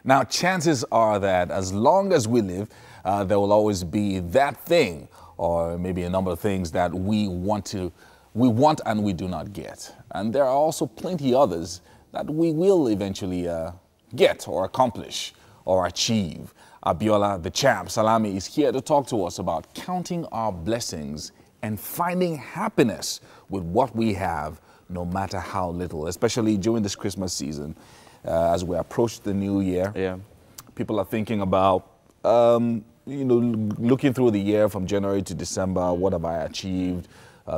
Now, chances are that as long as we live, there will always be that thing, or maybe a number of things that we want and we do not get. And there are also plenty others that we will eventually get or accomplish or achieve. Abiola, the champ, Salami, is here to talk to us about counting our blessings and finding happiness with what we have, no matter how little, especially during this Christmas season. As we approach the new year, people are thinking about, looking through the year from January to December. What have I achieved?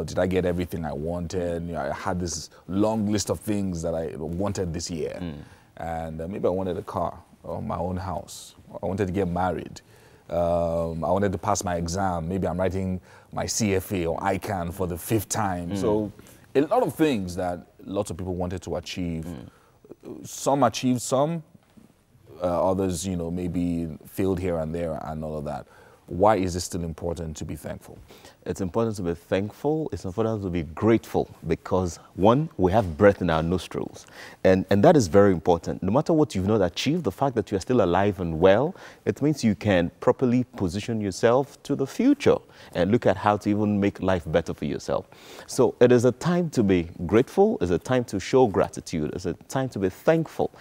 Did I get everything I wanted? I had this long list of things that I wanted this year. And maybe I wanted a car or my own house. I wanted to get married. I wanted to pass my exam. Maybe I'm writing my CFA or ICANN for the 5th time. So a lot of things that lots of people wanted to achieve. Some achieved some, others, maybe failed here and there and all of that. Why is it still important to be thankful? It's important to be thankful. It's important to be grateful because, one, we have breath in our nostrils. And that is very important. No matter what you've not achieved, the fact that you are still alive and well, it means you can properly position yourself to the future and look at how to even make life better for yourself. So it is a time to be grateful. It's a time to show gratitude. It's a time to be thankful.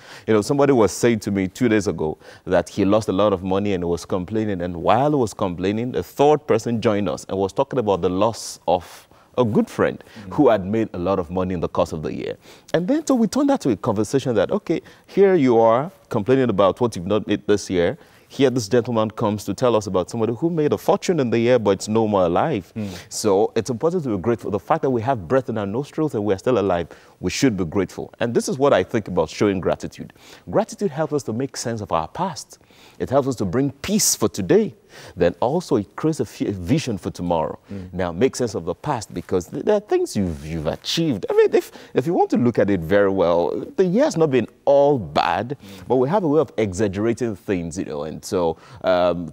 Somebody was saying to me 2 days ago that he lost a lot of money and was complaining. And while he was complaining, a third person joined us and was talking about the loss of a good friend who had made a lot of money in the course of the year. And then so we turned that to a conversation that, okay, here you are complaining about what you've not made this year. Here this gentleman comes to tell us about somebody who made a fortune in the year, but it's no more alive. So it's important to be grateful. The fact that we have breath in our nostrils and we're still alive, we should be grateful. And this is what I think about showing gratitude. Gratitude helps us to make sense of our past. It helps us to bring peace for today. Then also it creates a vision for tomorrow. Now make sense of the past because there are things you've achieved. I mean, if you want to look at it very well, the year has not been all bad, but we have a way of exaggerating things, and so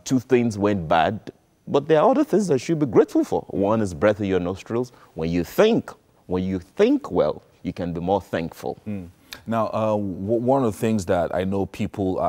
2 things went bad, but there are other things that you should be grateful for. One is breath in your nostrils. When you think well, you can be more thankful. Now, one of the things that I know people,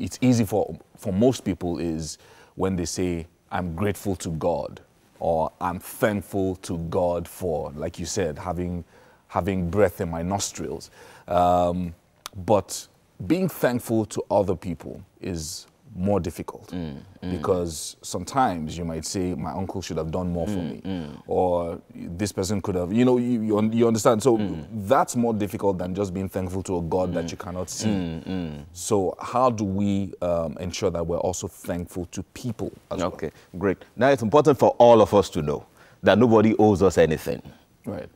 it's easy for most people is when they say, I'm grateful to God, or I'm thankful to God for, like you said, having breath in my nostrils. But being thankful to other people is more difficult because sometimes you might say, my uncle should have done more for me, or this person could have, you understand? So that's more difficult than just being thankful to a God that you cannot see. So how do we ensure that we're also thankful to people as well? Okay, great. Now it's important for all of us to know that nobody owes us anything. Right.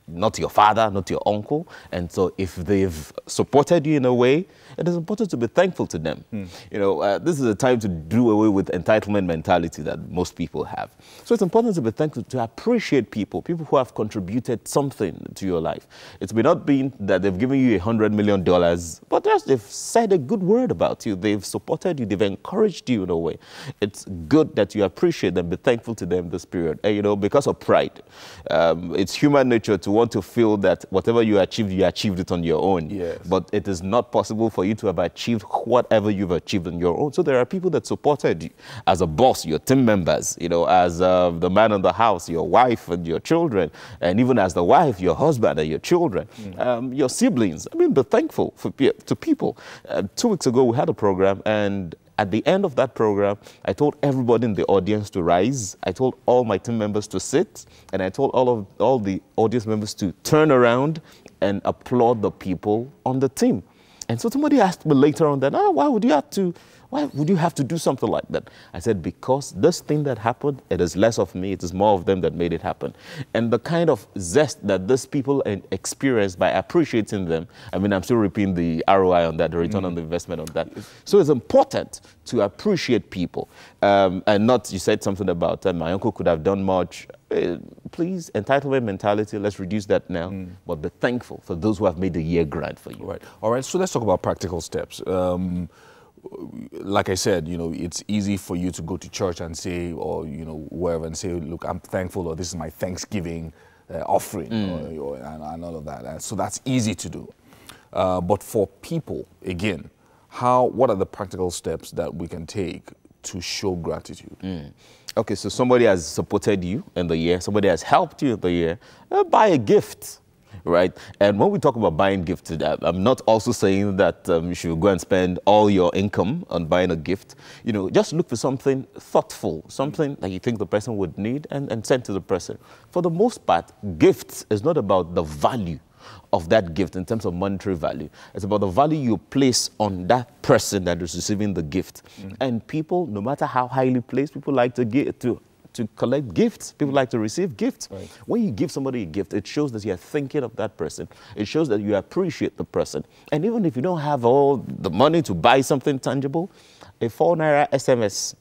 Not your father, not your uncle. And so if they've supported you in a way, it is important to be thankful to them. This is a time to do away with entitlement mentality that most people have. So it's important to be thankful, to appreciate people who have contributed something to your life. It's may not been that they've given you $100 million, but they've said a good word about you. They've supported you. They've encouraged you in a way. It's good that you appreciate them, be thankful to them this period. And, because of pride, it's human nature to want to feel that whatever you achieved it on your own. Yes. But it is not possible for you to have achieved whatever you've achieved on your own. So there are people that supported you as a boss, your team members, as the man in the house, your wife and your children, and even as the wife, your husband and your children, your siblings. I mean, be thankful to people. 2 weeks ago, we had a program, and at the end of that program, I told everybody in the audience to rise. I told all my team members to sit. And I told all the audience members to turn around and applaud the people on the team. And so somebody asked me later on that, why would you have to do something like that? I said, because this thing that happened, it is less of me, it is more of them that made it happen. And the kind of zest that these people experience by appreciating them, I mean, I'm still repeating the ROI on that, the return on the investment on that. So it's important to appreciate people. And not, you said something about my uncle could have done much. Please, entitlement mentality, let's reduce that now. But be thankful for those who have made the year grand for you. Right. All right, so let's talk about practical steps. Like I said, it's easy for you to go to church and say, or, wherever, and say, look, I'm thankful, or this is my Thanksgiving offering, and all of that. And so that's easy to do. But for people, again, what are the practical steps that we can take to show gratitude? Okay, so somebody has supported you in the year, somebody has helped you in the year, buy a gift, right? And when we talk about buying gifts, I'm not also saying that you should go and spend all your income on buying a gift. You know, just look for something thoughtful, something that you think the person would need, and send to the person. For the most part, gifts is not about the value of that gift in terms of monetary value. It's about the value you place on that person that is receiving the gift. And people, no matter how highly placed, people like to give, to collect gifts. People like to receive gifts. Right. When you give somebody a gift, it shows that you are thinking of that person. It shows that you appreciate the person. And even if you don't have all the money to buy something tangible, a 4 Naira SMS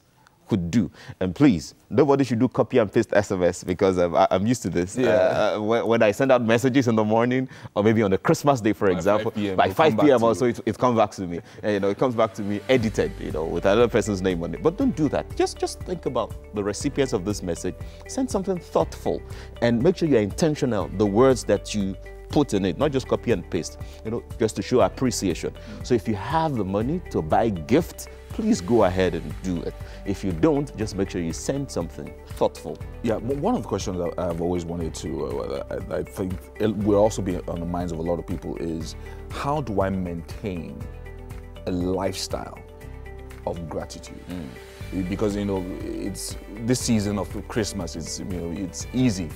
could do. And please, nobody should do copy and paste SMS, because I'm used to this. Yeah. When I send out messages in the morning, or maybe on a Christmas day, for example, 5 p.m., by 5 p.m. also you. it comes back to me. And, you know, it comes back to me edited, you know, with another person's name on it. But don't do that. Just think about the recipients of this message. Send something thoughtful, and make sure you're intentional. The words that you put in it, not just copy and paste, you know, just to show appreciation. So if you have the money to buy gifts, please go ahead and do it. If you don't, just make sure you send something thoughtful. Yeah, one of the questions that I've always wanted to, I think it will also be on the minds of a lot of people, is how do I maintain a lifestyle of gratitude? Because, you know, it's this season of Christmas, it's, you know, it's easy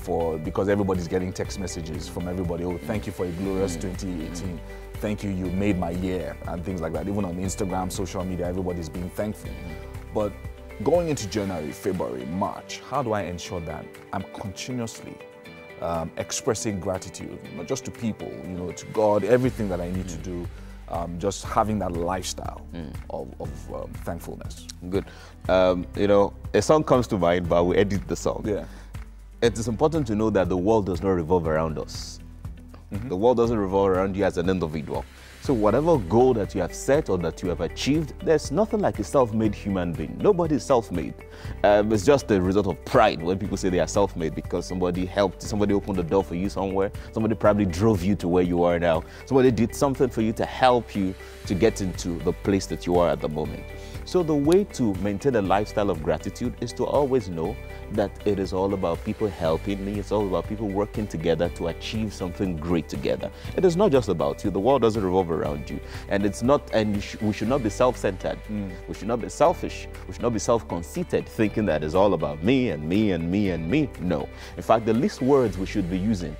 because everybody's getting text messages from everybody. Oh, thank you for a glorious 2018. Thank you, you made my year, and things like that. Even on Instagram, social media, everybody's being thankful. But going into January, February, March, how do I ensure that I'm continuously expressing gratitude, not just to people, you know, to God, everything that I need to do, just having that lifestyle of thankfulness? Good. You know, a song comes to mind, but we edit the song. Yeah. It is important to know that the world does not revolve around us. The world doesn't revolve around you as an individual. So whatever goal that you have set or that you have achieved, there's nothing like a self-made human being. Nobody is self-made. It's just the result of pride when people say they are self-made, because somebody helped, somebody opened the door for you somewhere, somebody probably drove you to where you are now, somebody did something for you to help you to get into the place that you are at the moment. So the way to maintain a lifestyle of gratitude is to always know that it is all about people helping me. It's all about people working together to achieve something great together. It is not just about you. The world doesn't revolve around you. And it's not, and we should not be self-centered. We should not be selfish. We should not be self-conceited, thinking that it's all about me and me and me and me. No. In fact, the least words we should be using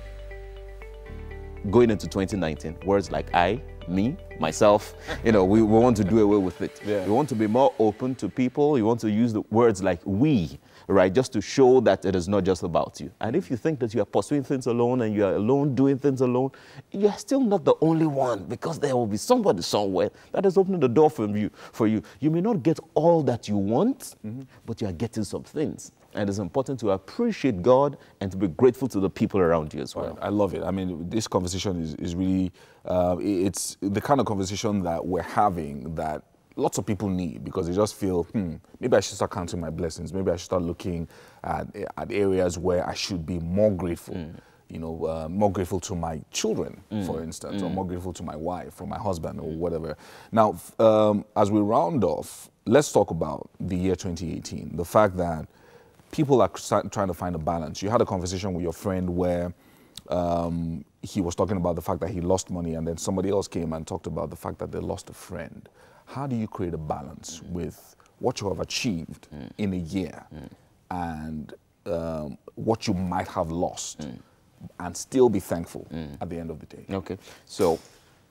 going into 2019, words like I, me, myself, you know, we want to do away with it. Yeah. We want to be more open to people. We want to use the words like we, right, just to show that it is not just about you. And if you think that you are pursuing things alone and you are alone doing things alone, you are still not the only one, because there will be somebody somewhere that is opening the door for you. You may not get all that you want, but you are getting some things. And it's important to appreciate God and to be grateful to the people around you as well. I love it. I mean, this conversation is really, it's the kind of conversation that we're having that lots of people need, because they just feel, maybe I should start counting my blessings. Maybe I should start looking at areas where I should be more grateful. You know, more grateful to my children, for instance, or more grateful to my wife or my husband or whatever. Now, as we round off, let's talk about the year 2018, the fact that people are trying to find a balance. You had a conversation with your friend where he was talking about the fact that he lost money, and then somebody else came and talked about the fact that they lost a friend. How do you create a balance with what you have achieved in a year and what you might have lost and still be thankful at the end of the day? Okay, so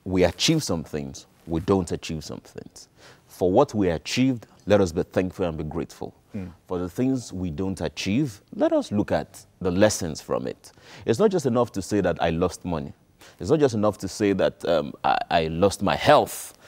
we achieve some things, we don't achieve some things. For what we achieved, let us be thankful and be grateful. For the things we don't achieve, let us look at the lessons from it. It's not just enough to say that I lost money. It's not just enough to say that I lost my health.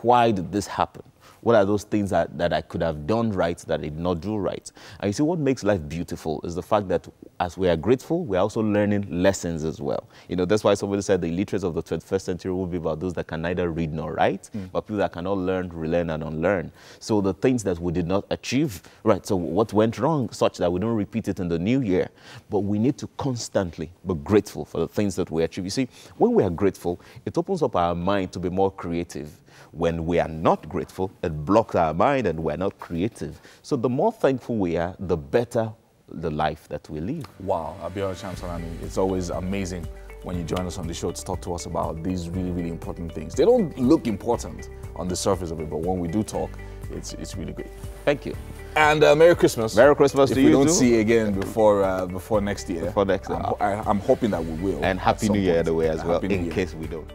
Why did this happen? What are those things that I could have done right that I did not do right? And you see, what makes life beautiful is the fact that as we are grateful, we are also learning lessons as well. You know, that's why somebody said the illiterates of the 21st century will be about those that can neither read nor write, but people that cannot learn, relearn, and unlearn. So the things that we did not achieve, right, so what went wrong, such that we don't repeat it in the new year, but we need to constantly be grateful for the things that we achieve. You see, when we are grateful, it opens up our mind to be more creative. When we are not grateful, it blocks our mind and we're not creative. So the more thankful we are, the better the life that we live. Wow, Abiola Chamsalani, it's always amazing when you join us on the show to talk to us about these really, really important things. They don't look important on the surface of it, but when we do talk, it's really great. Thank you. And Merry Christmas. Merry Christmas to you too. If we don't see you again before next year. Before next year. I'm hoping that we will. And Happy New Year, by the way, as well, in case we don't.